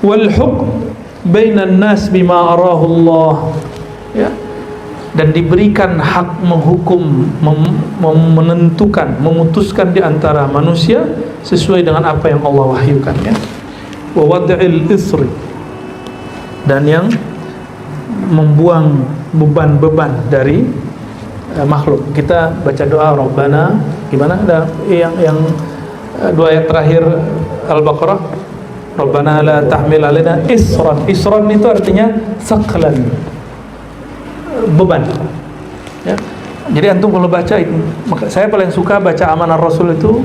wal hukm bainan nas bima arahu Allah, ya, dan diberikan hak menghukum, menentukan, memutuskan di antara manusia sesuai dengan apa yang Allah wahyukan, ya. Wa wad'il isri, dan yang membuang beban-beban dari makhluk. Kita baca doa Rabbana, gimana ada yang dua ayat terakhir Al-Baqarah, Rabbana la tahmil alaina isran. Isran itu artinya saklan, beban, ya. Jadi antum kalau baca itu, maka saya paling suka baca Amanah Rasul itu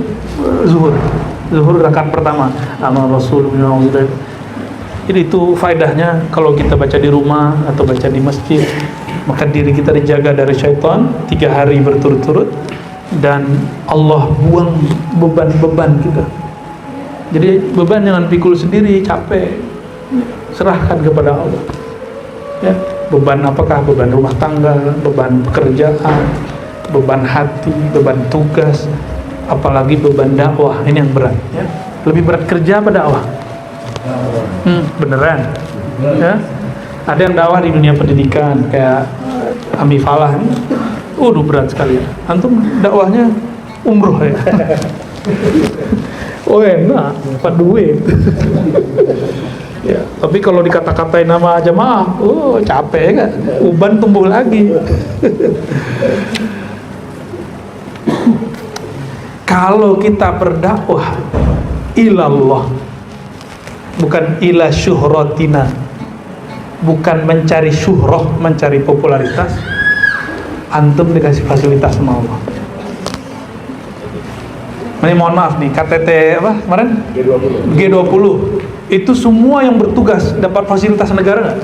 zuhur rakaat pertama, Amanah Rasul. Jadi itu faedahnya kalau kita baca di rumah atau baca di masjid, maka diri kita dijaga dari syaitan 3 hari berturut-turut, dan Allah buang beban-beban kita. Jadi beban jangan pikul sendiri, capek, serahkan kepada Allah, ya. Beban apakah? Beban rumah tangga, beban pekerjaan, beban hati, beban tugas, apalagi beban dakwah. Ini yang berat, ya. Lebih berat kerja apa dakwah? Beneran, ya. Ada yang dakwah di dunia pendidikan kayak Ami Falah ini, berat sekali. Antum dakwahnya umroh, ya. Oh enak, dapat duit. Ya, tapi kalau dikata-katain nama jamaah, capek kan? Uban tumbuh lagi. Kalau kita berdakwah ilallah, bukan ila syuhratina, bukan mencari syuhrah, mencari popularitas, antum dikasih fasilitas sama Allah. Ini mohon maaf nih, KTT apa kemarin? G20 itu semua yang bertugas dapat fasilitas negara nggak?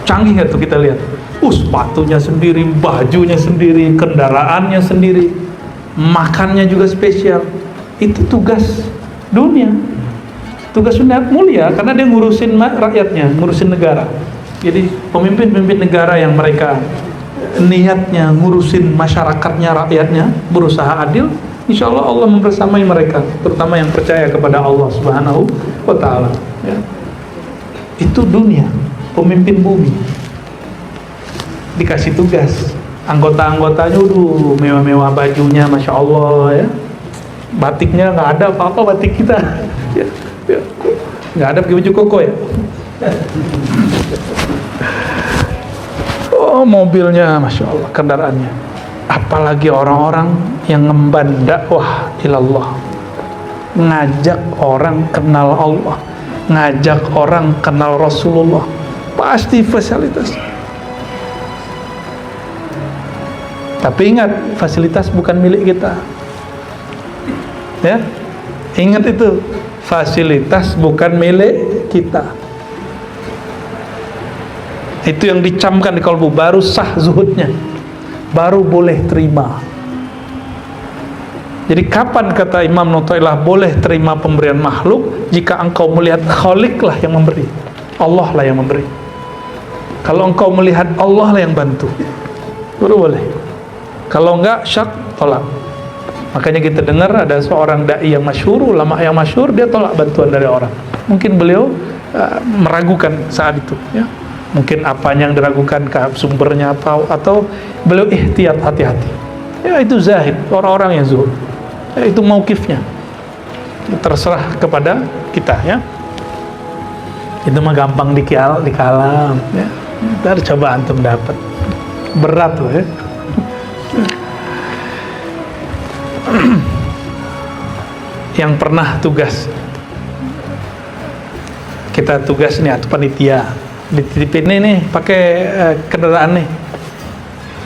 Canggih nggak tuh kita lihat? Sepatunya sendiri, bajunya sendiri, kendaraannya sendiri, makannya juga spesial. Itu tugas dunia. Tugas dunia mulia karena dia ngurusin rakyatnya, ngurusin negara. Jadi pemimpin-pemimpin negara yang mereka niatnya ngurusin masyarakatnya, rakyatnya, berusaha adil, insya Allah Allah membersamai mereka, terutama yang percaya kepada Allah Subhanahu wa Ta'ala, ya. Itu dunia, pemimpin bumi dikasih tugas, anggota-anggotanya mewah-mewah bajunya, masya Allah, ya. Batiknya nggak ada apa-apa batik kita, ya. Nggak ada pakai baju koko, ya. Mobilnya masya Allah, kendaraannya. Apalagi orang-orang yang ngemban dakwah ilallah, ngajak orang kenal Allah, ngajak orang kenal Rasulullah, pasti fasilitas. Tapi ingat, fasilitas bukan milik kita, ya. Ingat itu, fasilitas bukan milik kita. Itu yang dicamkan di kalbu, baru sah zuhudnya, baru boleh terima. Jadi kapan kata Imam Nu'taillah boleh terima pemberian makhluk? Jika engkau melihat Khalik lah yang memberi, Allah lah yang memberi. Kalau engkau melihat Allah lah yang bantu, baru boleh. Kalau enggak, syak, tolak. Makanya kita dengar ada seorang dai yang masyhur, ulama yang masyhur, dia tolak bantuan dari orang. Mungkin beliau meragukan saat itu, ya. Mungkin apanya yang diragukan, ke sumbernya apa, atau beliau ihtiyat, hati-hati. Ya itu zahid, orang-orang yang zuhud. Ya, itu mauqifnya. Terserah kepada kita, ya. Itu mah gampang dikalam, ya. Ntar coba antum dapat. Berat loh, ya. Yang pernah tugas, kita tugas nih atau panitia dititipin nih pakai kendaraan nih,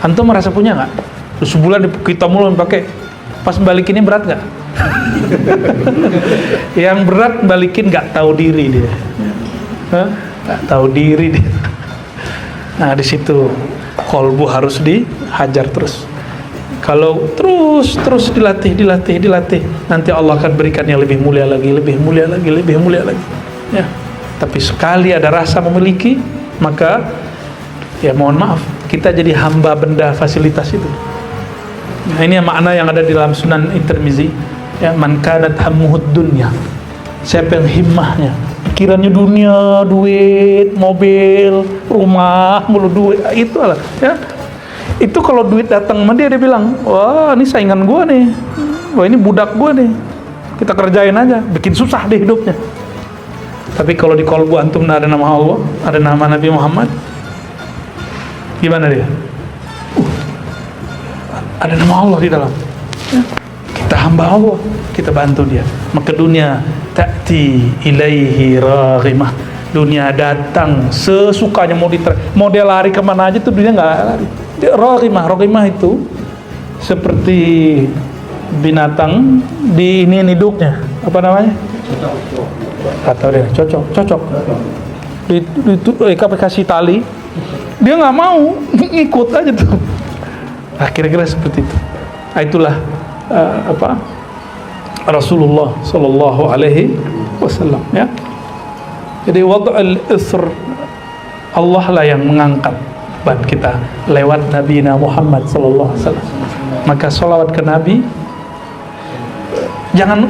antum merasa punya nggak? Terus sebulan kita mulu pakai, pas balikinnya berat nggak? Yang berat balikin nggak tahu diri dia, nggak tahu diri dia. Nah di situ kolbu harus dihajar terus. Kalau terus dilatih, nanti Allah akan berikan yang lebih mulia lagi, lebih mulia lagi, ya. Tapi sekali ada rasa memiliki, maka ya mohon maaf, kita jadi hamba benda fasilitas itu. Nah, ini makna yang ada di dalam Sunan At-Tirmizi, ya, man kanat hammuhud dunya, siapa yang himmahnya pikirannya dunia, duit, mobil, rumah, mulu duit, itu lah ya. Itu kalau duit datang sama dia bilang, wah ini saingan gua nih, wah ini budak gua nih, kita kerjain aja, bikin susah deh hidupnya. Tapi kalau di kolbu antum ada nama Allah, ada nama Nabi Muhammad, gimana dia? Ada nama Allah di dalam ya. Kita hamba Allah, kita bantu dia, maka dunia ta'ti ilaihi raghimah, dunia datang sesukanya, mau dia lari kemana aja tuh dunia nggak lari. Raghimah itu seperti binatang di ini hidupnya, apa namanya? Atau dia cocok kasih tali, dia nggak mau, ngikut aja tuh. Nah, kira-kira seperti itu. Nah, itulah Rasulullah Sallallahu Alaihi Wasallam ya. Jadi wad'al isr, Allah lah yang mengangkat beban kita lewat Nabi Muhammad Sallallahu Alaihi Wasallam. Maka salawat ke Nabi, jangan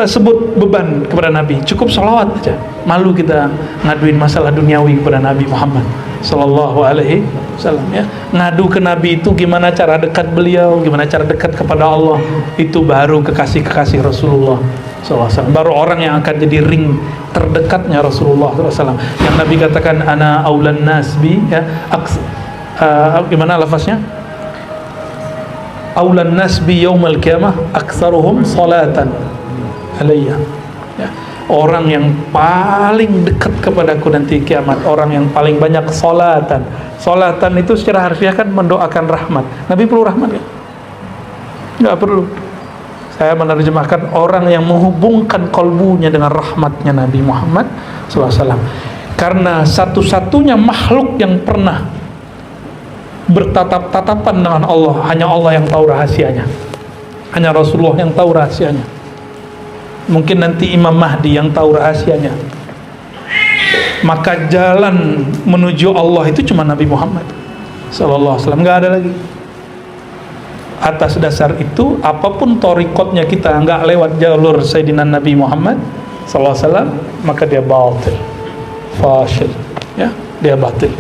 sebut beban kepada Nabi, cukup salawat aja. Malu kita ngaduin masalah duniawi kepada Nabi Muhammad Sallallahu Alaihi Wasallam ya. Ngadu ke Nabi itu gimana cara dekat beliau, gimana cara dekat kepada Allah, itu baru kekasih Rasulullah SAW. Baru orang yang akan jadi ring terdekatnya Rasulullah SAW. Yang Nabi katakan ana aulan nas bi ya, gimana lafaznya? Aulan nas bi yaumal qiyamah aktsaruhum salatan alayya ya. Orang yang paling dekat kepadaku nanti kiamat, orang yang paling banyak salatan. Salatan itu secara harfiah kan mendoakan rahmat. Nabi perlu rahmat ya? Enggak perlu. Saya menerjemahkan orang yang menghubungkan kalbunya dengan rahmatnya Nabi Muhammad SAW. Karena satu-satunya makhluk yang pernah bertatap-tatapan dengan Allah, hanya Allah yang tahu rahasianya, hanya Rasulullah yang tahu rahasianya. Mungkin nanti Imam Mahdi yang tahu rahasianya. Maka jalan menuju Allah itu cuma Nabi Muhammad Sallallahu Alaihi Wasallam, nggak ada lagi. Atas dasar itu, apapun torikotnya kita nggak lewat jalur Sayyidina Nabi Muhammad Sallallahu Alaihi Wasallam, maka dia batil, fasyil, ya, dia batil.